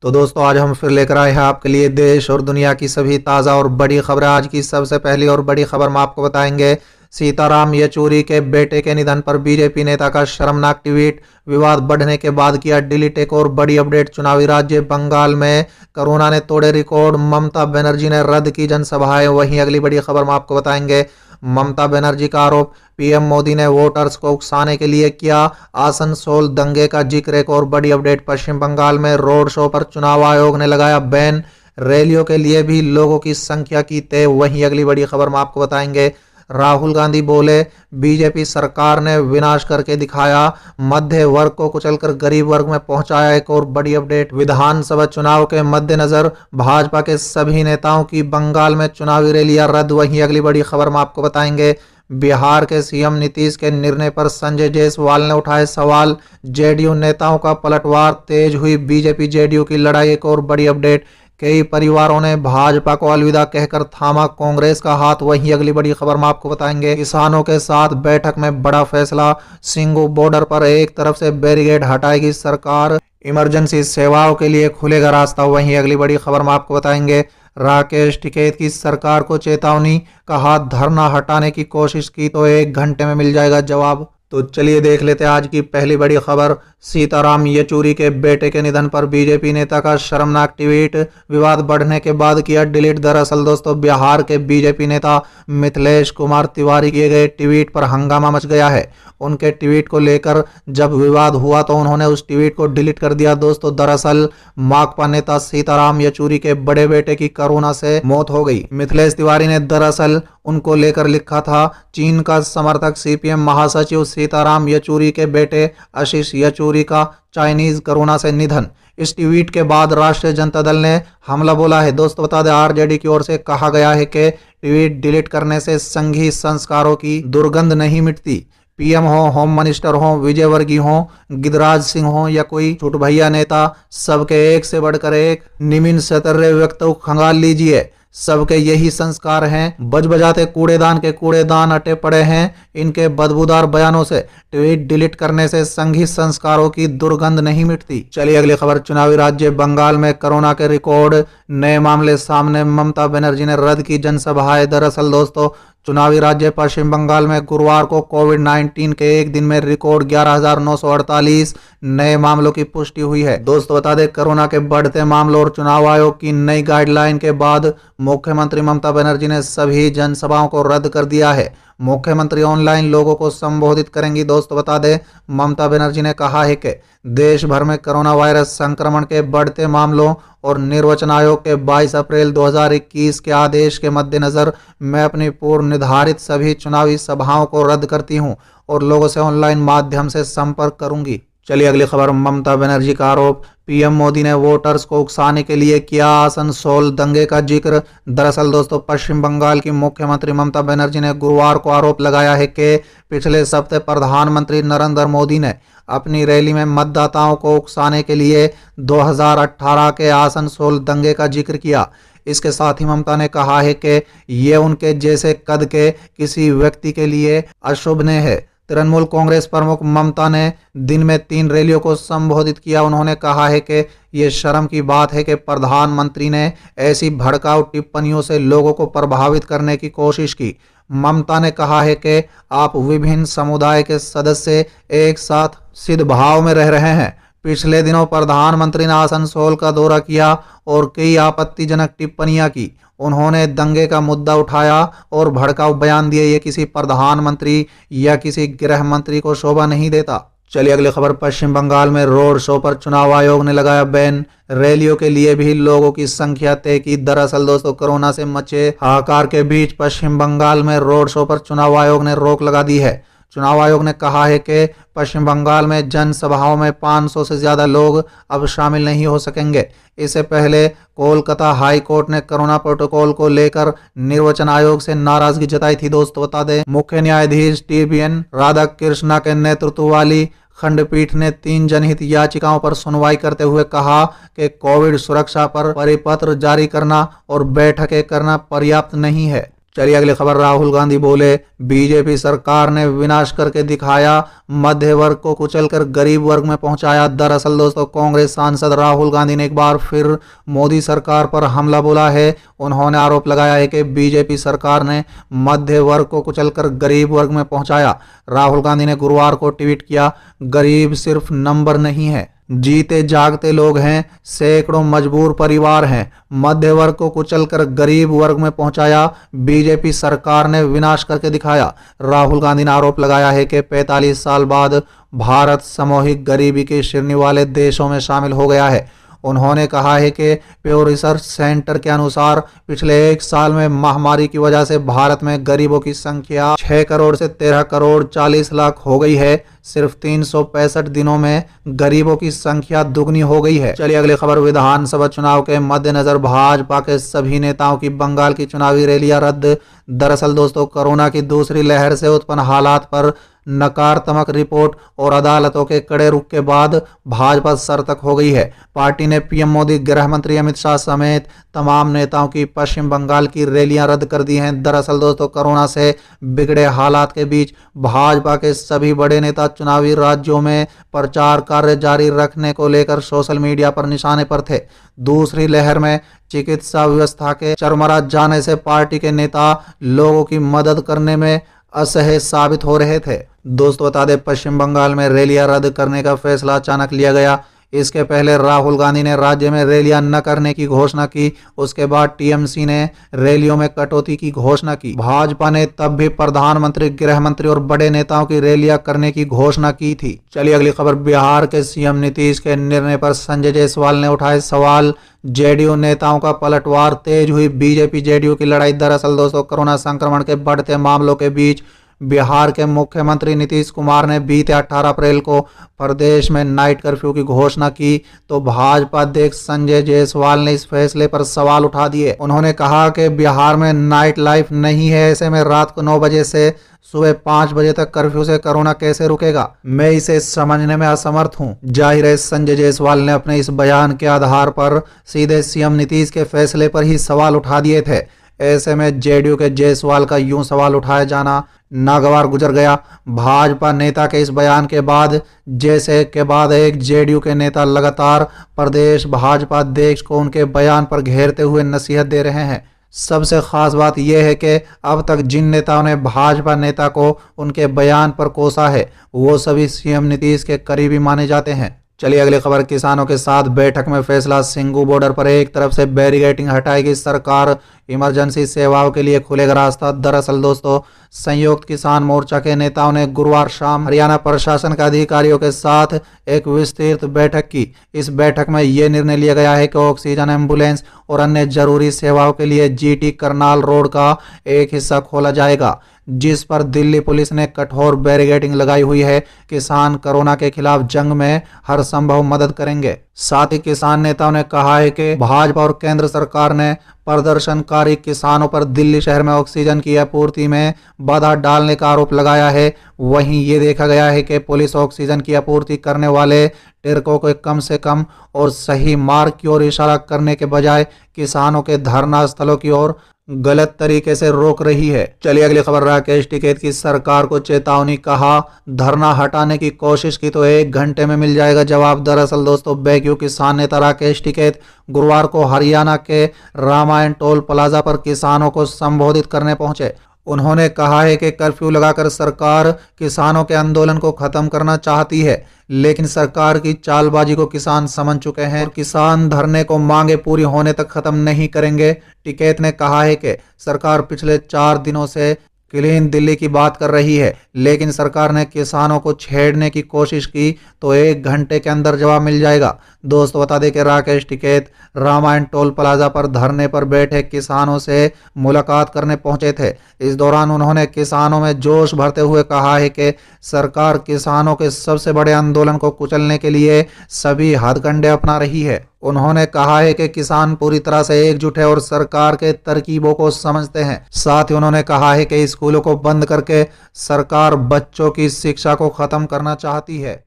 तो दोस्तों आज हम फिर लेकर आए हैं आपके लिए देश और दुनिया की सभी ताज़ा और बड़ी खबरें। आज की सबसे पहली और बड़ी खबर हम आपको बताएंगे। सीताराम येचुरी के बेटे के निधन पर बीजेपी नेता का शर्मनाक ट्वीट, विवाद बढ़ने के बाद किया डिलीट। एक और बड़ी अपडेट, चुनावी राज्य बंगाल में कोरोना ने तोड़े रिकॉर्ड, ममता बनर्जी ने रद्द की जनसभाएं। वहीं अगली बड़ी खबर हम आपको बताएंगे। ममता बनर्जी का आरोप, पीएम मोदी ने वोटर्स को उकसाने के लिए किया आसनसोल दंगे का जिक्र। एक और बड़ी अपडेट, पश्चिम बंगाल में रोड शो पर चुनाव आयोग ने लगाया बैन, रैलियों के लिए भी लोगों की संख्या की तय। वहीं अगली बड़ी खबर में आपको बताएंगे। राहुल गांधी बोले, बीजेपी सरकार ने विनाश करके दिखाया, मध्य वर्ग को कुचलकर गरीब वर्ग में पहुंचाया। एक और बड़ी अपडेट, विधानसभा चुनाव के मद्देनजर भाजपा के सभी नेताओं की बंगाल में चुनावी रैलियां रद्द। वहीं अगली बड़ी खबर में आपको बताएंगे। बिहार के सीएम नीतीश के निर्णय पर संजय जायसवाल ने उठाए सवाल, जेडीयू नेताओं का पलटवार, तेज हुई बीजेपी जेडीयू की लड़ाई। एक और बड़ी अपडेट, कई परिवारों ने भाजपा को अलविदा कहकर थामा कांग्रेस का हाथ। वहीं अगली बड़ी खबर में आपको बताएंगे। किसानों के साथ बैठक में बड़ा फैसला, सिंगू बॉर्डर पर एक तरफ से बैरिकेड हटाएगी सरकार, इमरजेंसी सेवाओं के लिए खुलेगा रास्ता। वहीं अगली बड़ी खबर में आपको बताएंगे। राकेश टिकैत की सरकार को चेतावनी, कहा धरना हटाने की कोशिश की तो 1 घंटे में मिल जाएगा जवाब। तो चलिए देख लेते हैं आज की पहली बड़ी खबर। सीताराम येचुरी के बेटे के निधन पर बीजेपी नेता का शर्मनाक ट्वीट, विवाद बढ़ने के बाद किया डिलीट। दरअसल दोस्तों, बिहार के बीजेपी नेता मिथिलेश कुमार तिवारी किए गए ट्वीट पर हंगामा मच गया है। उनके ट्वीट को लेकर जब विवाद हुआ तो उन्होंने उस ट्वीट को डिलीट कर दिया। दोस्तों दरअसल माकपा नेता सीताराम येचुरी के बड़े बेटे की कोरोना से मौत हो गई। मिथिलेश तिवारी ने दरअसल उनको लेकर लिखा था, चीन का समर्थक सीपीएम महासचिव सीताराम येचुरी के बेटे आशीष येचुरी का चाइनीज कोरोना से निधन। इस ट्वीट के बाद राष्ट्रीय जनता दल ने हमला बोला है। दोस्तों बता दें, आरजेडी की ओर से कहा गया है कि ट्वीट डिलीट करने से संघीय संस्कारों की दुर्गंध नहीं मिटती। पीएम हो, होम मिनिस्टर हो, विजयवर्गीय हो, गिरिराज सिंह हो या कोई छोट भैया नेता, सबके एक से बढ़कर एक निमिन सतर्रे व्यक्ति खंगाल लीजिए। सबके यही संस्कार हैं, बज बजाते कूड़ेदान के कूड़ेदान अटे पड़े हैं। इनके बदबूदार बयानों से ट्वीट डिलीट करने से संघीय संस्कारों की दुर्गंध नहीं मिटती। चलिए अगली खबर। चुनावी राज्य बंगाल में कोरोना के रिकॉर्ड नए मामले सामने, ममता बनर्जी ने रद्द की जनसभाएं। दरअसल दोस्तों, चुनावी राज्य पश्चिम बंगाल में गुरुवार को कोविड-19 के एक दिन में रिकॉर्ड 11,948 नए मामलों की पुष्टि हुई है। दोस्तों बता दें, कोरोना के बढ़ते मामलों और चुनाव आयोग की नई गाइडलाइन के बाद मुख्यमंत्री ममता बनर्जी ने सभी जनसभाओं को रद्द कर दिया है। मुख्यमंत्री ऑनलाइन लोगों को संबोधित करेंगी। दोस्तों बता दें, ममता बनर्जी ने कहा है कि देश भर में कोरोना वायरस संक्रमण के बढ़ते मामलों और निर्वाचन आयोग के 22 अप्रैल 2021 के आदेश के मद्देनजर मैं अपनी पूर्व निर्धारित सभी चुनावी सभाओं को रद्द करती हूं और लोगों से ऑनलाइन माध्यम से संपर्क करूंगी। चलिए अगली खबर। ममता बनर्जी का आरोप, पीएम मोदी ने वोटर्स को उकसाने के लिए किया आसनसोल दंगे का जिक्र। दरअसल दोस्तों, पश्चिम बंगाल की मुख्यमंत्री ममता बनर्जी ने गुरुवार को आरोप लगाया है कि पिछले सप्ताह प्रधानमंत्री नरेंद्र मोदी ने अपनी रैली में मतदाताओं को उकसाने के लिए 2018 के आसनसोल दंगे का जिक्र किया। इसके साथ ही ममता ने कहा है कि ये उनके जैसे कद के किसी व्यक्ति के लिए अशुभनीय है। तृणमूल कांग्रेस प्रमुख ममता ने दिन में 3 रैलियों को संबोधित किया। उन्होंने कहा है कि ये शर्म की बात है कि प्रधानमंत्री ने ऐसी भड़काऊ टिप्पणियों से लोगों को प्रभावित करने की कोशिश की। ममता ने कहा है कि आप विभिन्न समुदाय के सदस्य एक साथ सद्भाव में रह रहे हैं। पिछले दिनों प्रधानमंत्री ने आसनसोल का दौरा किया और कई आपत्तिजनक टिप्पणियां की। उन्होंने दंगे का मुद्दा उठाया और भड़काऊ बयान दिए। ये किसी प्रधानमंत्री या किसी गृह मंत्री को शोभा नहीं देता। चलिए अगली खबर। पश्चिम बंगाल में रोड शो पर चुनाव आयोग ने लगाया बैन, रैलियों के लिए भी लोगों की संख्या तय की। दरअसल दोस्तों, कोरोना से मचे हाहाकार के बीच पश्चिम बंगाल में रोड शो पर चुनाव आयोग ने रोक लगा दी है। चुनाव आयोग ने कहा है कि पश्चिम बंगाल में जनसभाओं में 500 से ज्यादा लोग अब शामिल नहीं हो सकेंगे। इससे पहले कोलकाता हाई कोर्ट ने कोरोना प्रोटोकॉल को लेकर निर्वाचन आयोग से नाराजगी जताई थी। दोस्तों बता दें, मुख्य न्यायाधीश टीबीएन राधाकृष्णा के नेतृत्व वाली खंडपीठ ने 3 जनहित याचिकाओं पर सुनवाई करते हुए कहा कि कोविड सुरक्षा पर परिपत्र जारी करना और बैठकें करना पर्याप्त नहीं है। चलिए अगली खबर। राहुल गांधी बोले, बीजेपी सरकार ने विनाश करके दिखाया, मध्य वर्ग को कुचलकर गरीब वर्ग में पहुंचाया। दरअसल दोस्तों, कांग्रेस सांसद राहुल गांधी ने एक बार फिर मोदी सरकार पर हमला बोला है। उन्होंने आरोप लगाया है कि बीजेपी सरकार ने मध्य वर्ग को कुचलकर गरीब वर्ग में पहुंचाया। राहुल गांधी ने गुरुवार को ट्वीट किया, गरीब सिर्फ नंबर नहीं है, जीते जागते लोग हैं, सैकड़ों मजबूर परिवार हैं। मध्य वर्ग को कुचलकर गरीब वर्ग में पहुंचाया, बीजेपी सरकार ने विनाश करके दिखाया। राहुल गांधी ने आरोप लगाया है कि 45 साल बाद भारत सामूहिक गरीबी की श्रेणी वाले देशों में शामिल हो गया है। उन्होंने कहा है कि प्यो रिसर्च सेंटर के अनुसार पिछले एक साल में महामारी की वजह से भारत में गरीबों की संख्या 6 करोड़ से 13 करोड़ 40 लाख हो गई है। सिर्फ 365 दिनों में गरीबों की संख्या दुगनी हो गई है। चलिए अगली खबर। विधानसभा चुनाव के मद्देनजर भाजपा के सभी नेताओं की बंगाल की चुनावी रैलियां रद्द। दरअसल दोस्तों, कोरोना की दूसरी लहर से उत्पन्न हालात पर नकारात्मक रिपोर्ट और अदालतों के कड़े रुख के बाद भाजपा सरतक हो गई है। पार्टी ने पीएम मोदी, गृह मंत्री अमित शाह समेत तमाम नेताओं की पश्चिम बंगाल की रैलियां रद्द कर दी हैं। दरअसल दोस्तों, कोरोना से बिगड़े हालात के बीच भाजपा के सभी बड़े नेता चुनावी राज्यों में प्रचार कार्य जारी रखने को लेकर सोशल मीडिया पर निशाने पर थे। दूसरी लहर में चिकित्सा व्यवस्था के चरमरा जाने से पार्टी के नेता लोगों की मदद करने में असहाय साबित हो रहे थे। दोस्तों बता दें, पश्चिम बंगाल में रैलियां रद्द करने का फैसला अचानक लिया गया। इसके पहले राहुल गांधी ने राज्य में रैलियां न करने की घोषणा की। उसके बाद टीएमसी ने रैलियों में कटौती की घोषणा की। भाजपा ने तब भी प्रधानमंत्री, गृह मंत्री और बड़े नेताओं की रैलियां करने की घोषणा की थी। चलिए अगली खबर। बिहार के सीएम नीतीश के निर्णय पर संजय जायसवाल ने उठाए सवाल। जेडीयू नेताओं का पलटवार, तेज हुई बीजेपी जेडीयू की लड़ाई। दरअसल दोस्तों, कोरोना संक्रमण के बढ़ते मामलों के बीच बिहार के मुख्यमंत्री नीतीश कुमार ने बीते 18 अप्रैल को प्रदेश में नाइट कर्फ्यू की घोषणा की, तो भाजपा अध्यक्ष संजय जायसवाल ने इस फैसले पर सवाल उठा दिए। उन्होंने कहा कि बिहार में नाइट लाइफ नहीं है, ऐसे में रात को 9 बजे से सुबह 5 बजे तक कर्फ्यू से कोरोना कैसे रुकेगा? मैं इसे समझने में असमर्थ हूं। जाहिर है, संजय जायसवाल ने अपने इस बयान के आधार पर सीधे सीएम नीतीश के फैसले पर ही सवाल उठा दिए थे। ऐसे में जेडीयू के जायसवाल का यूं सवाल उठाया जाना नागवार गुजर गया। भाजपा नेता के इस बयान के बाद जैसे एक के बाद एक जेडीयू के नेता लगातार प्रदेश भाजपा अध्यक्ष को उनके बयान पर घेरते हुए नसीहत दे रहे हैं। सबसे खास बात यह है कि अब तक जिन नेताओं ने भाजपा नेता को उनके बयान पर कोसा है, वो सभी सीएम नीतीश के करीबी माने जाते हैं। चलिए अगली खबर। किसानों के साथ बैठक में फैसला। सिंगू बॉर्डर पर एक तरफ से बैरिकेडिंग हटाएगी सरकार, इमरजेंसी सेवाओं के लिए खुलेगा रास्ता। दरअसल दोस्तों, संयुक्त किसान मोर्चा के नेताओं ने गुरुवार शाम हरियाणा प्रशासन के अधिकारियों के साथ एक विस्तृत बैठक की। इस बैठक में यह निर्णय लिया गया है कि ऑक्सीजन, एम्बुलेंस और अन्य जरूरी सेवाओं के लिए जीटी करनाल रोड का एक हिस्सा खोला जाएगा, जिस पर दिल्ली पुलिस ने कठोर बैरिकेडिंग लगाई हुई है। किसान कोरोना के खिलाफ जंग में हर संभव मदद करेंगे। साथ ही किसान नेताओं ने कहा है कि भाजपा और केंद्र सरकार ने प्रदर्शनकारी किसानों पर दिल्ली शहर में ऑक्सीजन की आपूर्ति में बाधा डालने का आरोप लगाया है। वहीं ये देखा गया है कि पुलिस ऑक्सीजन की आपूर्ति करने वाले ट्रकों को कम से कम और सही मार्ग की ओर इशारा करने के बजाय किसानों के धरना स्थलों की ओर गलत तरीके से रोक रही है। चलिए अगली खबर। राकेश टिकैत की सरकार को चेतावनी। कहा, धरना हटाने की कोशिश की तो 1 घंटे में मिल जाएगा जवाब। दरअसल दोस्तों, बैक्यू किसान नेता राकेश टिकैत गुरुवार को हरियाणा के रामायण टोल प्लाजा पर किसानों को संबोधित करने पहुंचे। उन्होंने कहा है कि कर्फ्यू लगाकर सरकार किसानों के आंदोलन को खत्म करना चाहती है, लेकिन सरकार की चालबाजी को किसान समझ चुके हैं और किसान धरने को मांगे पूरी होने तक खत्म नहीं करेंगे। टिकैत ने कहा है कि सरकार पिछले 4 दिनों से क्लीन दिल्ली की बात कर रही है, लेकिन सरकार ने किसानों को छेड़ने की कोशिश की तो 1 घंटे के अंदर जवाब मिल जाएगा। दोस्तों बता दें कि राकेश टिकैत रामायण टोल प्लाजा पर धरने पर बैठे किसानों से मुलाकात करने पहुंचे थे। इस दौरान उन्होंने किसानों में जोश भरते हुए कहा है कि सरकार किसानों के सबसे बड़े आंदोलन को कुचलने के लिए सभी हथकंडे अपना रही है। उन्होंने कहा है कि किसान पूरी तरह से एकजुट है और सरकार के तरकीबों को समझते हैं। साथ ही उन्होंने कहा है कि स्कूलों को बंद करके सरकार बच्चों की शिक्षा को खत्म करना चाहती है।